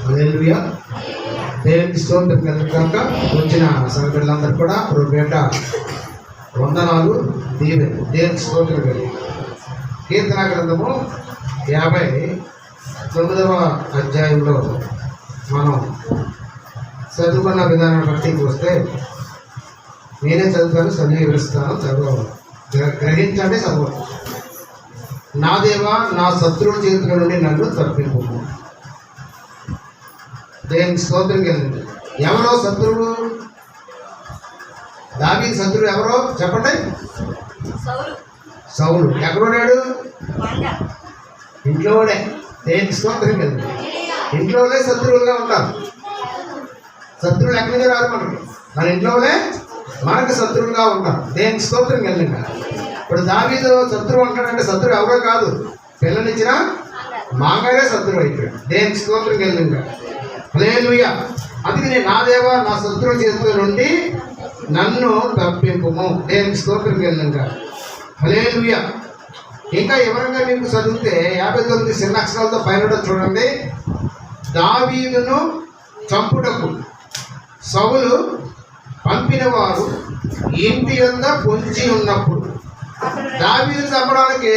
హల్లెలూయా. దేవునికి స్తోత్రం కనుక వచ్చిన సభ్యులందరూ కూడా పేట వందనాలు దీవెన. దేవునికి స్తోత్రం కలిగి కీర్తన గ్రంథము 59వ అధ్యాయంలో మనం చదువుకున్న విధానాన్ని బట్టి చూస్తే నేనే చదువుతాను, వివరిస్తాను, గ్రహించండి, చదవండి. నా దేవా, నా శత్రువుల చేతుల నుండి నన్ను తప్పింపు. దేవునికి స్తోత్రం కలిగింది. ఎవరో శత్రువులు? దావీదు శత్రువు ఎవరో చెప్పండి. సౌలు. ఎక్కడున్నాడు? ఇంట్లోనే. దేవునికి స్తోత్రం కలిగింది. ఇంట్లోనే శత్రువులుగా ఉంటారు. శత్రువులు ఎక్కడి నుంచి రారు మనకి? మన ఇంట్లోనే మనకు శత్రువులుగా ఉంటారు. దేవునికి స్తోత్రం కలిగింది. ఇప్పుడు దావీదు శత్రువు అంటాడంటే శత్రువు ఎవరో కాదు, పిల్లనిచ్చిన మాంగారే శత్రువు అయిపోయాడు. దేవునికి స్తోత్రం కలిగింది. హల్లెలూయా. అందుకని నా దేవా, నా శత్రువుల చేతుల నుండి నన్ను తప్పింపుము. దేవునికి స్తోత్రం కలిగింది. హల్లెలూయా. ఇంకా వివరంగా మీకు చదివితే 59 చిన్న అక్షరాలతో పైన చూడండి. దావీదును చంపుటకు సౌలు పంపిన వారు ఇంటి యొద్ద పొంచి ఉన్నప్పుడు, దావీదు చంపడానికి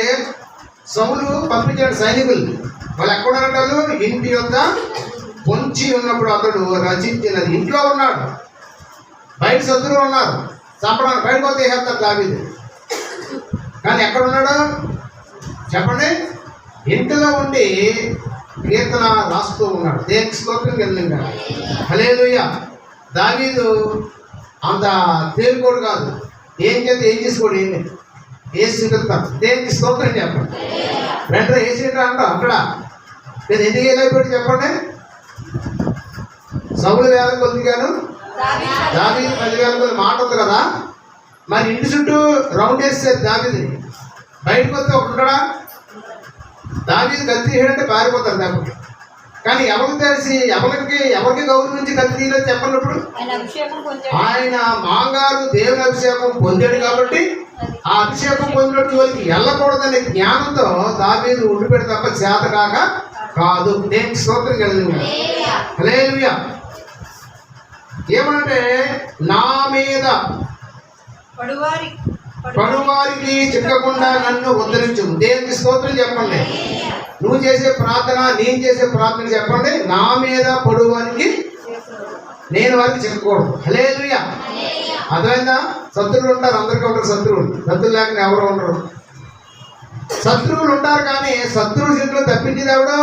సౌలు పంపించాడు సైనికులు. వాళ్ళు ఎక్కడున్నారు? ఇంటి యొద్ద పొంచి ఉన్నప్పుడు అతడు రచించినది. ఇంట్లో ఉన్నాడు, బయట శత్రువులు ఉన్నారు, చంపడానికి బయటకు వస్తే వేసేస్తారు దావీదు. కానీ ఎక్కడున్నాడు చెప్పండి? ఇంటిలో ఉండి కీర్తన రాస్తూ ఉన్నాడు. దేవునికి స్తోత్రం కలిగింది. హల్లెలూయా. దావీదు అంత తేలికోడు కాదు. ఏం చేసుకోడు, ఏమి వేసి చూపిస్తాను. దేవునికి స్తోత్రం చెప్పండి. వెంటనే వేసి అంట అక్కడ నేను ఎందుకు వెళ్ళిపోయి చెప్పండి. సౌలు వేల కొద్దిగాను, దావీదు 10,000 కొద్ది మాట ఉంది కదా. మరి ఇంటి చుట్టూ రౌండ్ వేసేది దావీదుని. బయటకు వస్తే ఒకటి ఉంటాడా? దావీదు కత్తి తీయడంటే పారిపోతారు లేకపోతే. కానీ ఎవరికి తెలిసి ఎవరికి గౌరవించి కత్తి తీయలేదు చెప్పినప్పుడు? ఆయన మాంగారు దేవుని అభిషేకం పొందాడు కాబట్టి ఆ అభిషేకం పొందినట్టు జోలికి వెళ్ళకూడదనే జ్ఞానంతో దావీదు ఉండిపెడి తప్ప చేత కాక కాదు. దేవునికి స్తోత్రం కలిగింది. హల్లెలూయా. ఏమంటే నా మీద పడువారికి చిక్కకుండా నన్ను ఉద్ధరించు. దేవునికి స్తోత్రం చెప్పండి. నువ్వు చేసే ప్రార్థన, నేను చేసే ప్రార్థన చెప్పండి. నా మీద పడువారికి నేను వారికి చిక్కకూడదు. హల్లెలూయా. అర్థమైందా? శత్రువులు ఉంటారు, అందరికీ ఉంటారు శత్రువులు. శత్రువులు లేకుండా ఎవరు ఉండరు. శత్రువులు ఉంటారు కానీ శత్రువుల చేతిలో తప్పించేది ఎవరు?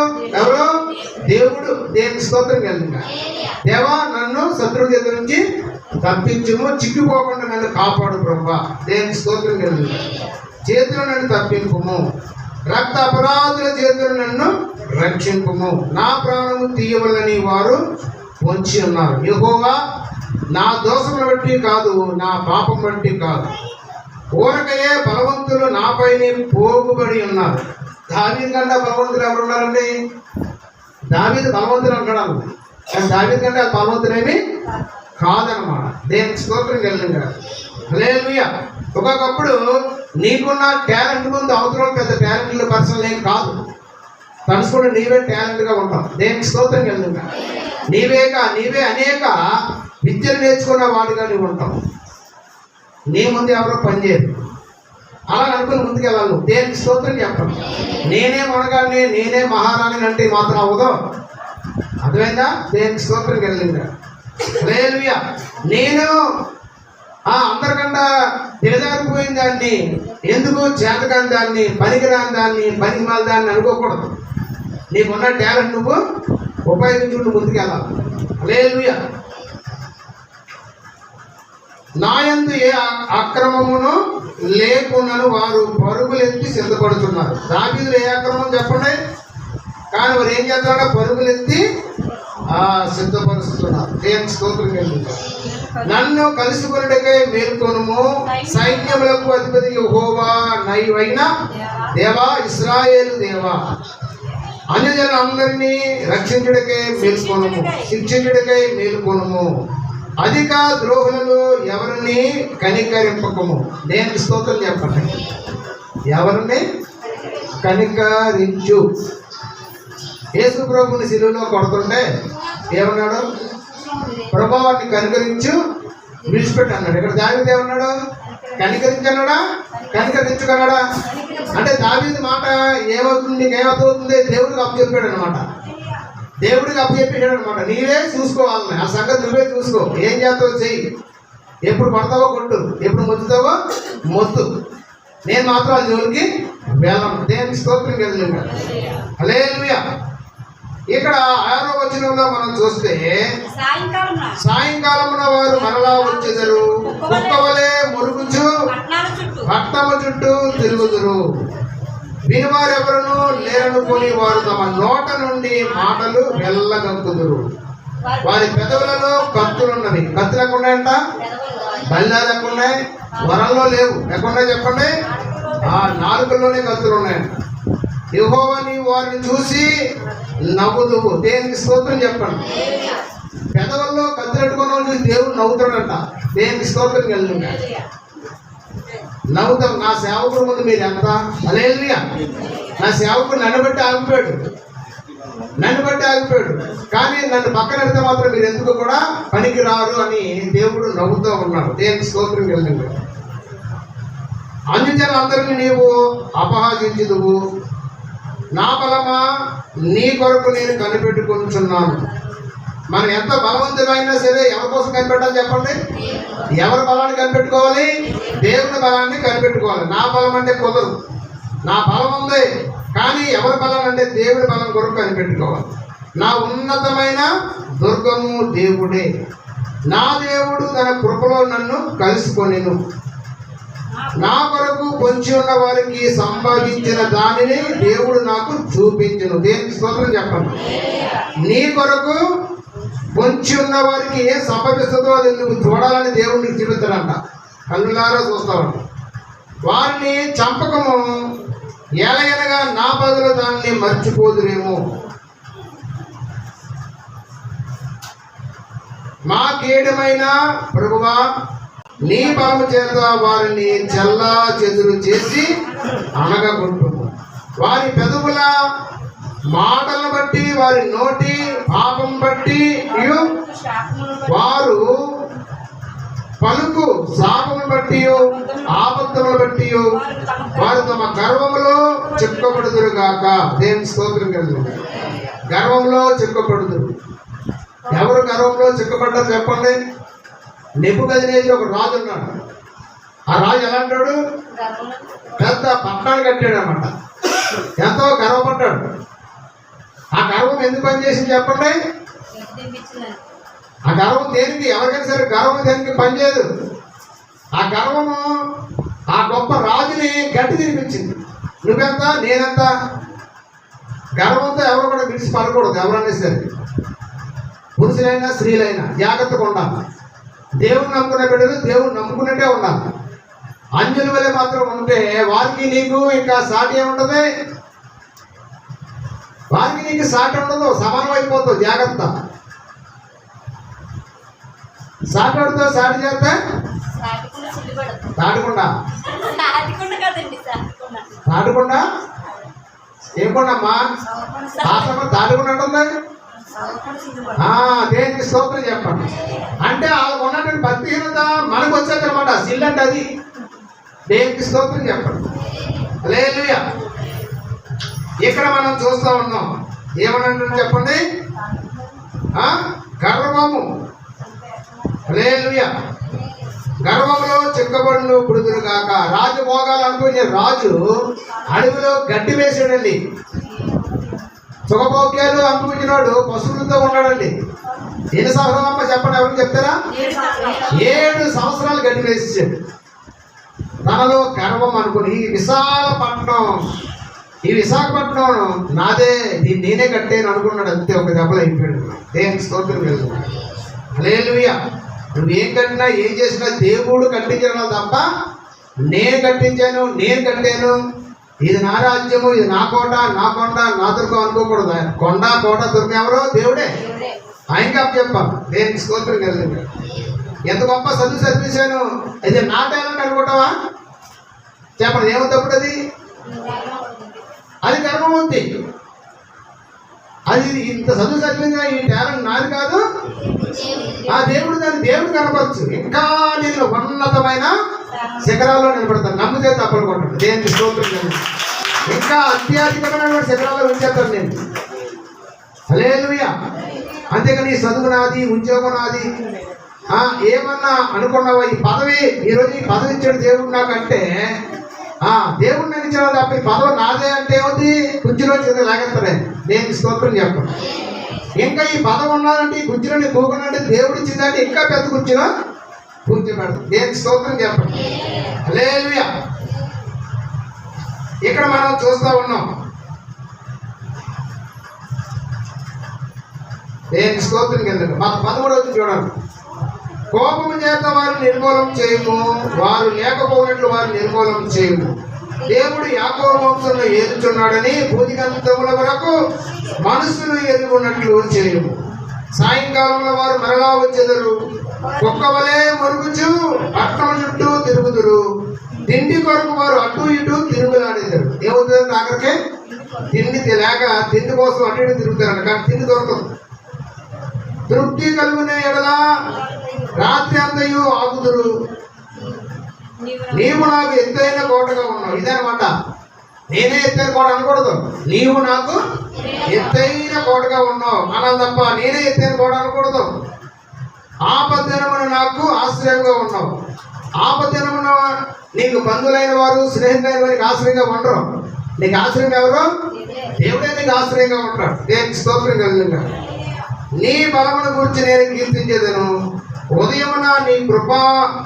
దేవుడు. దేవునికి స్తోత్రం కలిగింది. దేవా, నన్ను శత్రువుల చేతుల నుంచి తప్పించుము, చిక్కిపోకుండా నన్ను కాపాడు ప్రభువా. దేవునికి స్తోత్రం కలిగింది. చేతులు నన్ను తప్పింపుము, రక్త అపరాధుల చేతులు నన్ను రక్షింపుము. నా ప్రాణము తీయవలని వారు పొంచి ఉన్నారు. యెహోవా, నా దోషములు బట్టి కాదు, నా పాపం బట్టి కాదు, ఊరకయే బలవంతులు నాపైనే పోగుబడి ఉన్నారు. దావీదు కంటే బలవంతులు ఎవరు ఉన్నారండి? దావీదు బలవంతులు అంటాడు, కానీ దావీదు కంటే అది బలవంతులేమి కాదనమాట. దేవునికి స్తోత్రం కలిగింది. హల్లెలూయా. ఒకప్పుడు నీకున్న టాలెంట్ ముందు అవతల పెద్ద టాలెంట్ పర్సన్ ఏం కాదు. తలుసుకుంటే నీవే టాలెంట్గా ఉంటావు. దేవునికి స్తోత్రం కలిగింది. నీవే అనేక విద్యలు నేర్చుకున్న వాడిగా నీవు ఉంటావు. నీ ముందు ఎవరో పనిచేయరు. అలా అనుకుని ముందుకు వెళ్ళాలి. దేవునికి స్తోత్రం చెప్పండి. నేనే మొనగాన్ని, నేనే మహారాణి అంటే మాత్రం అవ్వదు. అర్థమైందా? దేవునికి స్తోత్రం కలిగింది. హల్లెలూయా. నేను అందరికన్నా దిగజారిపోయిన దాన్ని, ఎందుకు చేతకాని దాన్ని, పనికిరాని దాన్ని, పనికిమాల దాన్ని అనుకోకూడదు. నీకున్న టాలెంట్ నువ్వు ఉపయోగించుకుంటూ ముందుకు వెళ్ళాలి. హల్లెలూయా. నాయందు ఏ అక్రమమును లేకున్నను వారు పరుగులెత్తి సిద్ధపడుతున్నారు. దావీదులో ఏ అక్రమం చెప్పండి? కానీ వారు ఏం చేస్తారంటే పరుగులెత్తి సిద్ధపరుస్తున్నారు. దేవునికి స్తోత్రం కలిగింది. నన్ను కలుసుకొనుటకై మేల్కొనుము, సైన్యములకు అధిపతి యెహోవా నైవైన దేవా, ఇశ్రాయేలు దేవా, అన్యజనులందరినీ రక్షించుటకై మేల్కొనుము, శిక్షించుటకై మేల్కొనుము, అధిక ద్రోహులను ఎవరిని కనికరింపకము. దేవునికి స్తోత్రం చెప్పండి. ఎవరిని కనికరించు. యేసు ప్రభుని శిలువలో కొడుతుంటే ఏమన్నాడు? ప్రభువా వాటిని కనికరించు, విడిచిపెట్టి అన్నాడు. ఇక్కడ దావీదు ఏమన్నాడు? కనికరించన్నాడా, కనికరించుకున్నాడా? అంటే దావీదు మాట ఏమవుతుంది, నీకేమవుతుంది? దేవుడికి అప్పచెప్పాడు అనమాట. దేవుడికి అప్పచెప్పాడు అనమాట. నీవే చూసుకోవాలని, ఆ సంగతి నువ్వే చూసుకో. ఏం చేస్తావో చెయ్యి, ఎప్పుడు పడతావో కొట్టు, ఎప్పుడు మొత్తుతావో మొత్తు, నేను మాత్రం ఆ జోలికి వెళ్ళను. దేవునికి స్తోత్రం కలిగింది. హల్లెలూయా. ఇక్కడ 6వ వచనంలో మనం చూస్తే సాయంకాలమున వారు మరలా వచ్చెదరు, కుక్కవలే మురుగుచు పట్టణము చుట్టూ తిరుగుదురు. వినివారెవరును లేరనుకొని వారు తమ నోట నుండి మాటలు వెళ్ళగక్కుదురు. వారి పెదవులలో కత్తులున్నవి. కత్తులు ఎక్కడున్నాయంట? బల్లాలు ఎక్కడున్నాయి? వరంలో లేవు. ఎక్కడున్నాయి చెప్పండి? ఆ నాలుకల్లోనే కత్తులు ఉన్నాయంట. యెహోవా నీవు వారిని చూసి నవ్వుదువు. దేవునికి స్తోత్రం చెప్పండి. పెదవుల్లో కత్తిరెట్టుకున్న వాళ్ళు చూసి దేవుడు నవ్వుతాడంట. దేవునికి స్తోత్రం కలిగింది. నవ్వుతాం. నా సేవకుడు ముందు మీరు ఎంత? హల్లెలూయా. నా సేవకుడు నన్ను బట్టి ఆగిపోయాడు, నన్ను బట్టి ఆగిపోయాడు. కానీ నన్ను పక్కన పెడితే మాత్రం మీరు ఎందుకు కూడా పనికి రారు అని దేవుడు నవ్వుతూ ఉన్నాడు. దేవునికి స్తోత్రం కలిగింది. అన్యజనులందరినీ నీవు అపహాసించుదువు. నా బలమా, నీ కొరకు నేను కనిపెట్టుకుంటున్నాను. మనం ఎంత బలవంతుమైనా సరే ఎవరి కోసం కనిపెట్టాలి చెప్పండి? ఎవరి బలాన్ని కనిపెట్టుకోవాలి? దేవుని బలాన్ని కనిపెట్టుకోవాలి. నా బలం అంటే కుదరదు. నా బలం ఉంది, కానీ ఎవరి బలం అంటే దేవుని బలం కొరకు కనిపెట్టుకోవాలి. నా ఉన్నతమైన దుర్గము దేవుడే. నా దేవుడు తన కృపలో నన్ను కలుసుకొనెను. నా కొరకు పొంచి ఉన్న వారికి సంపాదించిన దానిని దేవుడు నాకు చూపించును. దేవునికి స్తోత్రం చెప్పండి. నీ కొరకు పొంచి ఉన్న వారికి ఏం సంభవిస్తుందో అది నువ్వు చూడాలని దేవుడికి చూపిస్తాడంట. కళ్ళులారా చూస్తావంట. వారిని చంపకము, ఎలయనగా నా బదులు దాన్ని మర్చిపోదురేమో. మాకేడమైన ప్రభువా, నీ బలము చేత వారిని చెల్లా చెదురు చేసి అనగగొట్టుము. వారి పెదవుల మాటలను బట్టి, వారి నోటి పాపం బట్టి వారు పలుకు శాపమును బట్టి, ఆపత్తులను బట్టి వారు తమ గర్వములో చిక్కబడుదురు గాక. దేవుని స్తోత్రం కలిగింది. గర్వంలో చిక్కబడుదురు. ఎవరు గర్వంలో చిక్కబడ్డారు చెప్పండి? నెబుకద్నెజరు ఒక రాజు ఉన్నాడు. ఆ రాజు ఎలా అంటాడు? పెద్ద పట్టణాన్ని కట్టాడు అన్నమాట. ఎంతో గర్వపడ్డాడు. ఆ గర్వం ఎందుకు పనిచేసింది చెప్పండి? ఆ గర్వం దేనికి? ఎవరికైనా సరే గర్వం దేనికి పనిచేయదు. ఆ గర్వము ఆ గొప్ప రాజుని గట్టి తినిపించింది. నువ్వెంత, నేనెంత. గర్వంతో ఎవరు కూడా విడిచి పడకూడదు. ఎవరన్నా సరే, పురుషులైనా స్త్రీలైనా జాగ్రత్తగా ఉండాలి. దేవుని నమ్ముకునే బిడ్డలు దేవుని నమ్ముకున్నట్టే ఉండాలి. అంజుల వలె మాత్రం ఉంటే వారికి నీకు ఇంకా సాటి ఏముంటది? వారికి నీకు సాటి ఉండదు, సమానం అయిపోతావు. జాగ్రత్త. సాటితో సాటి చేస్తే తాటకుండా తాటకుండా ఏమన్నామ్మా? తాటకుండా ఉంటుంది. దేనికి స్తోత్రం చెప్పండి. అంటే వాళ్ళకు ఉన్నటువంటి భక్తిహీనత మనకు వచ్చేదన్నమాట. సిల్ అంటే అది. దేనికి స్తోత్రం చెప్పండి. హల్లెలూయా. ఇక్కడ మనం చూస్తూ ఉన్నాం. ఏమనంటారు చెప్పండి? గర్వము. హల్లెలూయా. గర్వంలో చిక్కబడును పుడుదురు గాక. రాజు భోగాలు అనుకునే రాజు అడవిలో గడ్డి వేసాడండి. సుఖభోగ్యాలు అనుభవించినాడు పశువులతో ఉన్నాడండి. ఎన్ని సంవత్సరాలు అమ్మ చెప్పండి? ఎవరికి చెప్తారా? 7 సంవత్సరాలు గడ్డి వేసేసాడు. తనలో గర్వం అనుకుని ఈ విశాఖపట్నం నాదే, దీన్ని నేనే కట్టేను అనుకున్నాడు. అంతే, ఒక దెబ్బలు అయిపోయాడు. దేవునికి స్తోత్రం వెళ్తున్నాడు. హల్లెలూయా. నువ్వేం కట్టినా ఏం చేసినా దేవుడు కట్టించడం తప్ప నేను కట్టించాను, నేను కట్టాను, ఇది నా రాజ్యము, ఇది నా కోట, నా కొండ, నా దుర్గం అనుకోకూడదు. కొండ కోట దుర్గం ఎవరో? దేవుడే. ఆయనకి అప్పు చెప్పాలి. దేనికి స్తోత్రం కలిగింది. ఎంత గొప్ప చదివించాను, ఇది నా టాలెంట్ అనుకుంటావా? చెప్పండి, ఏమవుతుంది? అది గర్వం ఉంది. అది ఇంత చదువు చదివింది ఈ టాలెంట్ నాది కాదు, ఆ దేవుడు దాన్ని దేవుడు కనపరచు. ఇంకా నేను ఉన్నతమైన శిఖరాల్లో నిలబడతాను. నమ్మితే తప్పలు కొట్టాను. దేనికి స్తోత్రం. ఇంకా అత్యాధికమైన శిఖరాల్లో ఉంచేస్తాను నేను. హల్లెలూయా. అంతేగాని ఈ చదువు నాది, ఉద్యోగం నాది, ఏమన్నా అనుకున్నావా? ఈ పదవి, ఈరోజు ఈ పదవి ఇచ్చాడు దేవుడు నాకంటే, దేవుడు నాకు ఇచ్చాడు తప్ప ఈ పదవి నాదే అంటే ఏమవుతుంది? కుర్చీలో చేత లాగేస్తాడే. దేనికి స్తోత్రం చెప్పండి. ఇంకా ఈ పదవి ఉన్నాదంటే ఈ కుర్చీలో కూకున్నాడంటే దేవుడు ఇచ్చిందంటే ఇంకా పెద్ద కుర్చీలో కూర్చోబెడతాం. దేనికి స్తోత్రం చెప్పండి. హల్లెలూయా. ఇక్కడ మనం చూస్తా ఉన్నాం. దేనికి స్తోత్రం కింద 13వ చూడండి. కోపము చేత వారిని నిర్మూలం చేయము, వారు లేకపోయినట్లు వారిని నిర్మూలం చేయము. దేవుడు యాకోబు వంశంలో ఏలుచున్నాడని భూదిగంతముల వరకు మనసును ఎరుగున్నట్లు చేయము. సాయంకాలంలో వారు మరలా వచ్చెదరు, కుక్కవలే మురుగుచు పట్టణం చుట్టూ తిరుగుదురు. తిండి కొరకు వారు అటు ఇటు తిరుగులాడేదారు. ఏమవుతుంది? ఆఖరికి తిండి లేక తిండి కోసం అటు ఇటు తిరుగుతారంట, కానీ తిండి దొరకదు. తృప్తి కలుగునే ఎడల రాత్రి అంతయు ఆగుదురు. నీవు నాకు ఎత్తైన కోటగా ఉన్నావు. ఇదనమాట. నేనే ఎత్తైన కోట అనకూడదు. నీవు నాకు ఎత్తైన కోటగా ఉన్నావు అన్నాను తప్ప నేనే ఎత్తైన కోట అనకూడదు. ఆపద్దినమున నాకు ఆశ్రయంగా ఉన్నావు. ఆపద్దినమున నీకు బంధువులైన వారు, స్నేహితులైన వారికి ఆశ్రయంగా ఉండరు. నీకు ఆశ్రయం ఎవరు? దేవుడే నీకు ఆశ్రయంగా ఉంటాడు. దేవునికి స్తోత్రం కలుగుగా. నీ బలమును గురించి నేను కీర్తించేదను. ఉదయమున నీ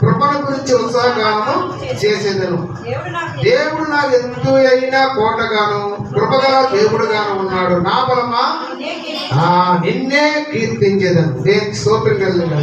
కృపను గురించి ఉత్సాహగానము చేసేదను. దేవుడు నాకు ఎత్తు అయిన కోటగాను కృపగల దేవుడుగాను ఉన్నాడు. నా బలమా నిన్నే కీర్తించేదను. దేవునికి స్తోత్రం కలుగుగా.